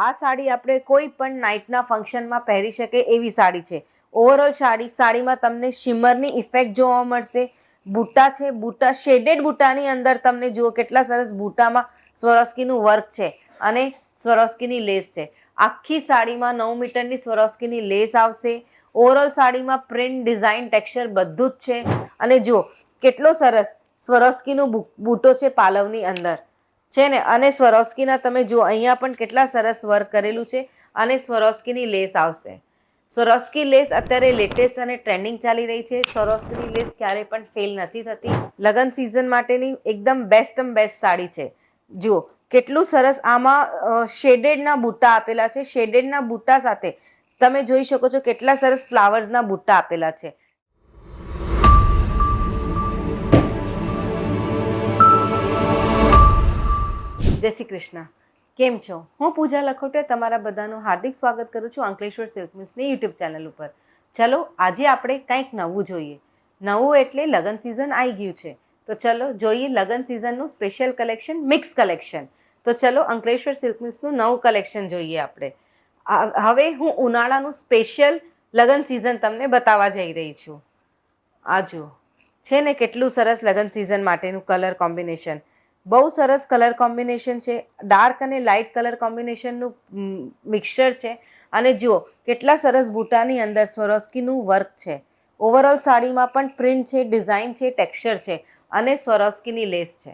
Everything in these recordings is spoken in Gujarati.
આ સાડી આપણે કોઈ પણ નાઇટના ફંક્શનમાં પહેરી શકે એવી સાડી છે. ઓવરઓલ સાડીમાં તમને શિમરની ઇફેક્ટ જોવા મળશે. બુટ્ટા છે, બુટ્ટા શેડેડ બુટ્ટાની અંદર તમને જુઓ કેટલા સરસ બુટ્ટામાં સ્વરોસ્કીનું વર્ક છે અને સ્વરોસ્કીની લેસ છે. આખી સાડીમાં 9 મીટરની સ્વરોસ્કીની લેસ આવશે. ઓવરઓલ સાડીમાં પ્રિન્ટ, ડિઝાઇન, ટેક્સચર બધું જ છે. અને જુઓ કેટલો સરસ સ્વરોસ્કીનું બૂટો છે પાલવની અંદર છે ને, અને સ્વરોસ્કીના તમે જુઓ અહીંયા પણ કેટલા સરસ વર્ક કરેલું છે અને સ્વરોસ્કીની લેસ આવશે. સ્વરોસ્કી લેસ અત્યારે લેટેસ્ટ અને ટ્રેન્ડિંગ ચાલી રહી છે. સ્વરોસ્કીની લેસ ક્યારેય પણ ફેલ નથી થતી. લગ્ન સિઝન માટેની એકદમ બેસ્ટ સાડી છે. જુઓ કેટલું સરસ આમાં શેડેડના બુટ્ટા આપેલા છે. શેડેડના બુટ્ટા સાથે તમે જોઈ શકો છો કેટલા સરસ ફ્લાવર્સના બુટ્ટા આપેલા છે. જય શ્રી કૃષ્ણ. કેમ છો? હું પૂજા લખોટિયા તમારા બધાનું હાર્દિક સ્વાગત કરું છું અંકલેશ્વર સિલ્ક મિલ્સની યુટ્યુબ ચેનલ ઉપર. ચલો આજે આપણે કંઈક નવું જોઈએ. નવું એટલે લગ્ન સિઝન આવી ગયું છે, તો ચલો જોઈએ લગ્ન સિઝનનું સ્પેશિયલ કલેક્શન, મિક્સ કલેક્શન. તો ચલો અંકલેશ્વર સિલ્ક મિલ્સનું નવું કલેક્શન જોઈએ આપણે. હવે હું ઉનાળાનું સ્પેશિયલ લગ્ન સિઝન તમને બતાવવા જઈ રહી છું. આ જુઓ છે ને કેટલું સરસ લગ્ન સિઝન માટેનું કલર કોમ્બિનેશન. બહુ સરસ કલર કોમ્બિનેશન છે. ડાર્ક અને લાઇટ કલર કોમ્બિનેશનનું મિક્સચર છે. અને જુઓ કેટલા સરસ બૂટાની અંદર સ્વરોસ્કીનું વર્ક છે. ઓવરઓલ સાડીમાં પણ પ્રિન્ટ છે, ડિઝાઇન છે, ટેક્સચર છે અને સ્વરોસ્કીની લેસ છે.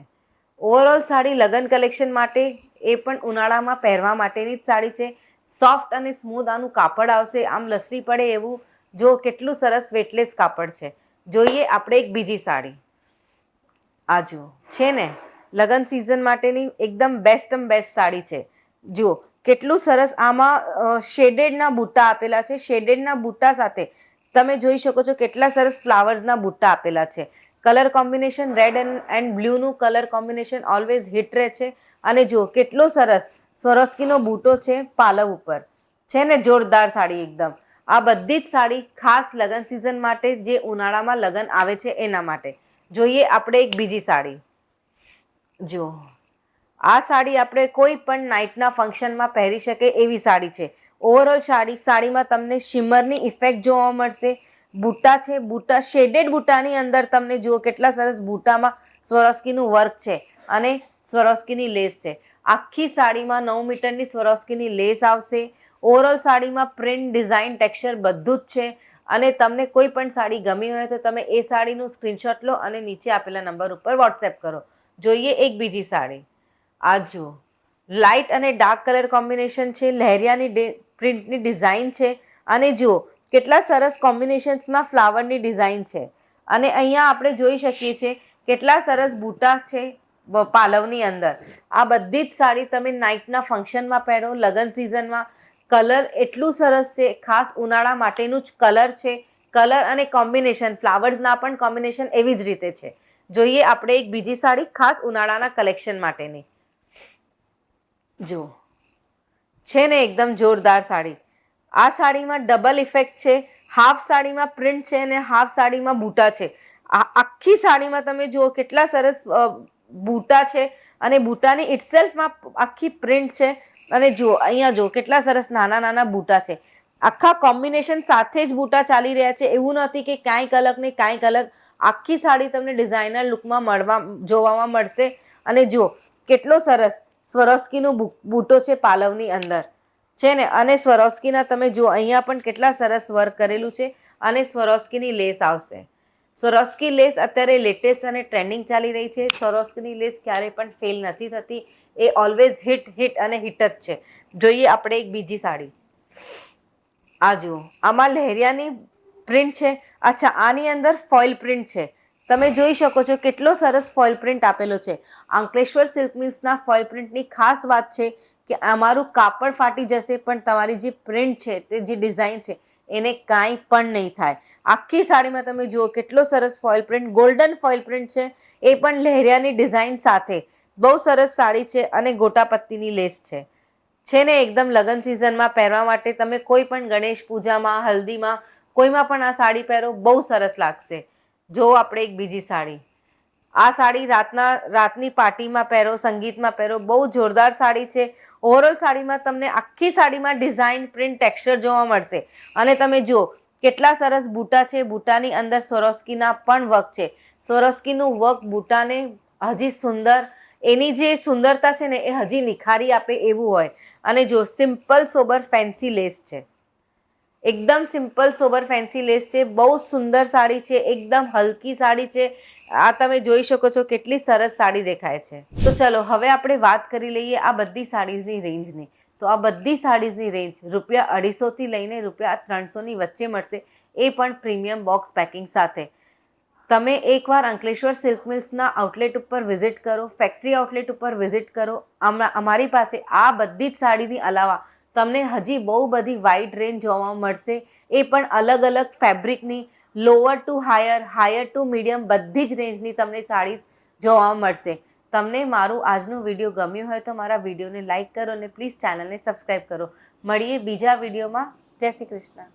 ઓવરઓલ સાડી લગ્ન કલેક્શન માટે, એ પણ ઉનાળામાં પહેરવા માટેની જ સાડી છે. સોફ્ટ અને સ્મૂથ આનું કાપડ આવશે, આમ લસરી પડે એવું. જો કેટલું સરસ વેટલેસ કાપડ છે. જોઈએ આપણે એક બીજી સાડી. આ જુઓ છે ને લગ્ન સિઝન માટેની એકદમ બેસ્ટ સાડી છે. જુઓ કેટલું સરસ આમાં શેડેડના બુટ્ટા આપેલા છે. શેડેડના બુટ્ટા સાથે તમે જોઈ શકો છો કેટલા સરસ ફ્લાવર્સના બુટ્ટા આપેલા છે. કલર કોમ્બિનેશન રેડ એન્ડ બ્લ્યુનું કલર કોમ્બિનેશન ઓલવેઝ હિટ રહે છે. અને જુઓ કેટલો સરસ સ્વરોસ્કીનો બૂટો છે પાલવ ઉપર છે ને, જોરદાર સાડી એકદમ. આ બધી જ સાડી ખાસ લગ્ન સિઝન માટે, જે ઉનાળામાં લગ્ન આવે છે એના માટે. જોઈએ આપણે એક બીજી સાડી. જુઓ આ સાડી આપણે કોઈ પણ નાઇટના ફંક્શનમાં પહેરી શકે એવી સાડી છે. ઓવરઓલ સાડીમાં તમને શિમરની ઇફેક્ટ જોવા મળશે. બુટ્ટા છે, બુટ્ટા શેડેડ બુટ્ટાની અંદર તમને જુઓ કેટલા સરસ બુટ્ટામાં સ્વરોસ્કીનું વર્ક છે અને સ્વરોસ્કીની લેસ છે. આખી સાડીમાં 9 મીટરની સ્વરોસ્કીની લેસ આવશે. ઓવરઓલ સાડીમાં પ્રિન્ટ, ડિઝાઇન, ટેક્સચર બધું જ છે. અને તમને કોઈ પણ સાડી ગમી હોય તો તમે એ સાડીનું સ્ક્રીનશોટ લો અને નીચે આપેલા નંબર ઉપર વોટ્સએપ કરો. જોઈએ એક બીજી સાડી. આ જુઓ લાઇટ અને ડાર્ક કલર કોમ્બિનેશન છે. લહેરિયાની પ્રિન્ટની ડિઝાઇન છે. અને જુઓ કેટલા સરસ કોમ્બિનેશન્સમાં ફ્લાવરની ડિઝાઇન છે. અને અહીંયા આપણે જોઈ શકીએ છીએ કેટલા સરસ બૂટા છે પાલવની અંદર. આ બધી જ સાડી તમે નાઇટના ફંક્શનમાં પહેરો, લગ્ન સિઝનમાં. કલર એટલું સરસ છે, ખાસ ઉનાળા માટેનું જ કલર છે. કલર અને કોમ્બિનેશન, ફ્લાવર્સના પણ કોમ્બિનેશન એવી જ રીતે છે. જોઈએ આપણે એક બીજી સાડી ખાસ ઉનાળાના કલેક્શન માટેની. જુઓ છે ને એકદમ જોરદાર સાડી. આ સાડીમાં ડબલ ઇફેક્ટ છે. હાફ સાડીમાં પ્રિન્ટ છે અને હાફ સાડીમાં બૂટા છે. આખી સાડીમાં તમે જુઓ કેટલા સરસ બૂટા છે અને બૂટાની ઇટસેલ્ફમાં આખી પ્રિન્ટ છે. અને જુઓ અહીંયા જુઓ કેટલા સરસ નાના નાના બૂટા છે. આખા કોમ્બિનેશન સાથે જ બૂટા ચાલી રહ્યા છે. એવું નથી કે કાંઈક અલગ ને કાંઈક અલગ. આખી સાડી તમને ડિઝાઇનર લુકમાં જોવામાં મળશે. અને જુઓ કેટલો સરસ સ્વરોસ્કીનું બૂટો છે પાલવની અંદર છે ને, અને સ્વરોસ્કીના તમે જુઓ અહીંયા પણ કેટલા સરસ વર્ક કરેલું છે અને સ્વરોસ્કીની લેસ આવશે. સ્વરોસ્કી લેસ અત્યારે લેટેસ્ટ અને ટ્રેન્ડિંગ ચાલી રહી છે. સ્વરોસ્કીની લેસ ક્યારેય પણ ફેલ નથી થતી. એ ઓલવેઝ હિટ અને હિટ જ છે. જોઈએ આપણે એક બીજી સાડી. આ જુઓ આમાં લહેરિયાની પ્રિન્ટ છે. અચ્છા, આની અંદર ફોઇલ પ્રિન્ટ છે. તમે જોઈ શકો છો કેટલો સરસ ફોઇલ પ્રિન્ટ આપેલો છે. અંકલેશ્વર સિલ્ક મિલ્સના ફોઇલ પ્રિન્ટની ખાસ વાત છે કે અમારું કાપડ ફાટી જશે પણ તમારી જે પ્રિન્ટ છે, તે જે ડિઝાઇન છે એને કાંઈ પણ નહીં થાય. આખી સાડીમાં તમે જુઓ કેટલો સરસ foil print, golden foil print છે, એ પણ લહેરિયાની ડિઝાઇન સાથે. બહુ સરસ સાડી છે અને ગોટાપત્તીની લેસ છે ને એકદમ લગ્ન સિઝનમાં પહેરવા માટે. તમે કોઈ પણ ગણેશ પૂજામાં, હલ્દીમાં, કોઈમાં પણ આ સાડી પહેરો, બહુ સરસ લાગશે. જો આપણે એક બીજી સાડી. આ સાડી રાતની પાર્ટીમાં પહેરો, સંગીતમાં પહેરો, બહુ જોરદાર સાડી છે. ઓવરઓલ સાડીમાં તમને આખી સાડીમાં ડિઝાઇન, પ્રિન્ટ, ટેક્સચર જોવા મળશે. અને તમે જુઓ કેટલા સરસ બૂટા છે. બૂટાની અંદર સ્વરોસ્કીના પણ વર્ક છે. સ્વરોસ્કીનું વર્ક બૂટાને હજી સુંદર, એની જે સુંદરતા છે ને એ હજી નિખારી આપે એવું હોય. અને જો સિમ્પલ સોબર ફેન્સી લેસ છે, એકદમ સિમ્પલ સોબર ફેન્સી લેસ છે. બહુ સુંદર સાડી છે, એકદમ હલકી સાડી છે. આ તમે જોઈ શકો છો કેટલી સરસ સાડી દેખાય છે. તો ચલો હવે આપણે વાત કરી લઈએ આ બધી સાડીઝની રેન્જની. તો આ બધી સાડીઝની રેન્જ ₹250થી લઈને ₹300ની વચ્ચે મળશે, એ પણ પ્રીમિયમ બોક્સ પેકિંગ સાથે. તમે એકવાર અંકલેશ્વર સિલ્ક મિલ્સના આઉટલેટ ઉપર વિઝિટ કરો, ફેક્ટરી આઉટલેટ ઉપર વિઝિટ કરો. અમારી પાસે આ બધી જ સાડીની અલાવા તમને હજી બહુ બધી વાઇડ રેન્જ જોવા મળશે, એ પણ અલગ અલગ ફેબ્રિકની. Lower to higher, higher to medium, બધી જ રેન્જની તમને સાડીઝ જોવા મળશે. તમને મારું આજનો વિડીયો ગમ્યો હોય તો મારા વિડીયોને લાઇક કરો અને પ્લીઝ ચેનલને સબસ્ક્રાઈબ કરો. મળીએ બીજા વિડીયોમાં. જય શ્રી કૃષ્ણ.